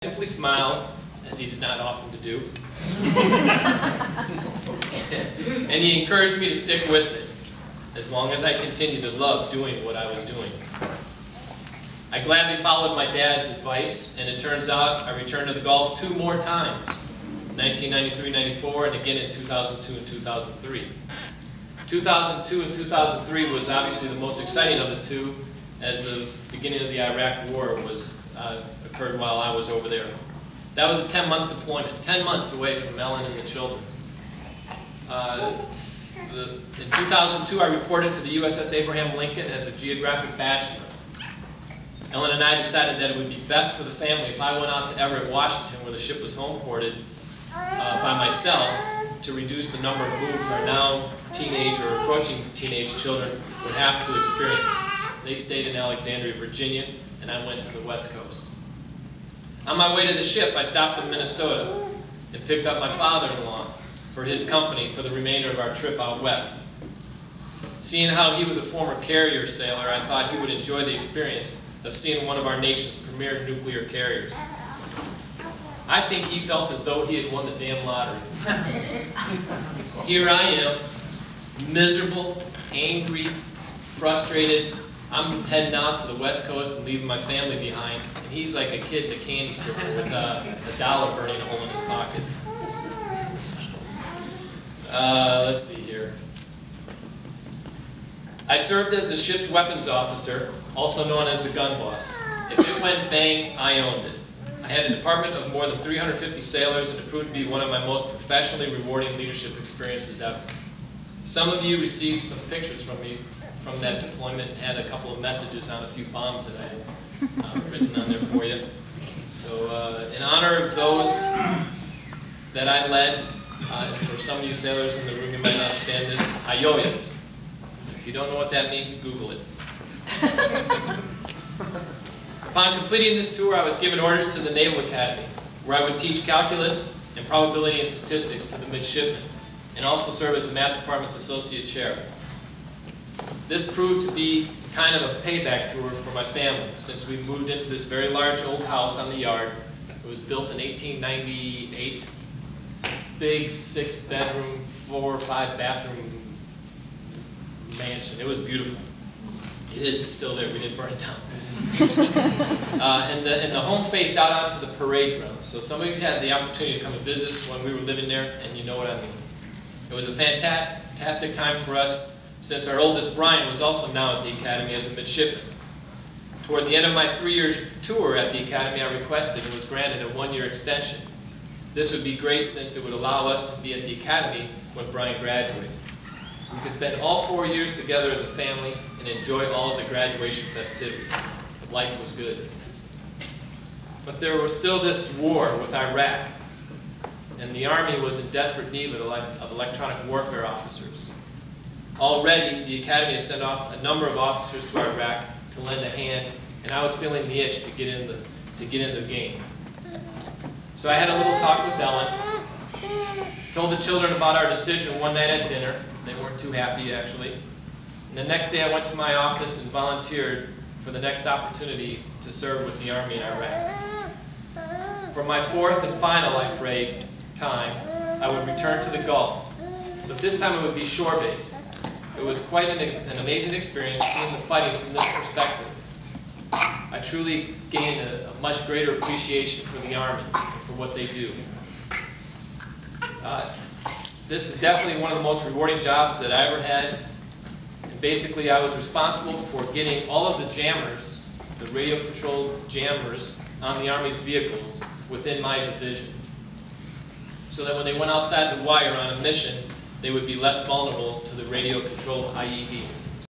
simply smiled, as he does not often to do. And he encouraged me to stick with it, as long as I continued to love doing what I was doing. I gladly followed my dad's advice, and it turns out I returned to the Gulf 2 more times, 1993-94, and again in 2002 and 2003. 2002 and 2003 was obviously the most exciting of the two, as the beginning of the Iraq War occurred while I was over there. That was a 10-month deployment, 10 months away from Ellen and the children. In 2002, I reported to the USS Abraham Lincoln as a geographic bachelor. Ellen and I decided that it would be best for the family if I went out to Everett, Washington, where the ship was home ported, by myself, to reduce the number of moves our now teenage or approaching teenage children would have to experience. They stayed in Alexandria, Virginia, and I went to the West Coast. On my way to the ship, I stopped in Minnesota and picked up my father-in-law for his company for the remainder of our trip out west. Seeing how he was a former carrier sailor, I thought he would enjoy the experience of seeing one of our nation's premier nuclear carriers. I think he felt as though he had won the damn lottery. Here I am, miserable, angry, frustrated. I'm heading out to the West Coast and leaving my family behind, and he's like a kid in a candy store with a dollar burning a hole in his pocket. Let's see here. I served as the ship's weapons officer, also known as the gun boss. If it went bang, I owned it. I had a department of more than 350 sailors, and it proved to be one of my most professionally rewarding leadership experiences ever. Some of you received some pictures from me from that deployment and had a couple of messages on a few bombs that I had written on there for you. So in honor of those that I led, for some of you sailors in the room, you might not understand this, Ayoyas. If you don't know what that means, Google it. Upon completing this tour, I was given orders to the Naval Academy, where I would teach calculus and probability and statistics to the midshipmen, and also serve as the Math Department's Associate Chair. This proved to be kind of a payback tour for my family, since we moved into this very large old house on the yard. It was built in 1898. Big 6-bedroom, 4 or 5 bathroom mansion. It was beautiful. It is, it's still there. We didn't burn it down. And the home faced out onto the parade ground. So some of you had the opportunity to come and visit us when we were living there, and you know what I mean. It was a fantastic time for us, since our oldest, Brian, was also now at the Academy as a midshipman. Toward the end of my 3-year tour at the Academy, I requested and was granted a 1-year extension. This would be great, since it would allow us to be at the Academy when Brian graduated. We could spend all 4 years together as a family and enjoy all of the graduation festivities. Life was good. But there was still this war with Iraq, and the Army was in desperate need of electronic warfare officers. Already, the Academy had sent off a number of officers to Iraq to lend a hand, and I was feeling the itch to get in the game. So I had a little talk with Ellen, told the children about our decision one night at dinner. They weren't too happy, actually. And the next day I went to my office and volunteered for the next opportunity to serve with the Army in Iraq. For my 4th and final, I prayed, time, I would return to the Gulf. But this time it would be shore-based. It was quite an amazing experience seeing the fighting from this perspective. I truly gained a much greater appreciation for the Army and for what they do. This is definitely one of the most rewarding jobs that I ever had. And basically, I was responsible for getting all of the jammers, the radio-controlled jammers, on the Army's vehicles within my division, so that when they went outside the wire on a mission, they would be less vulnerable to the radio-controlled IEDs.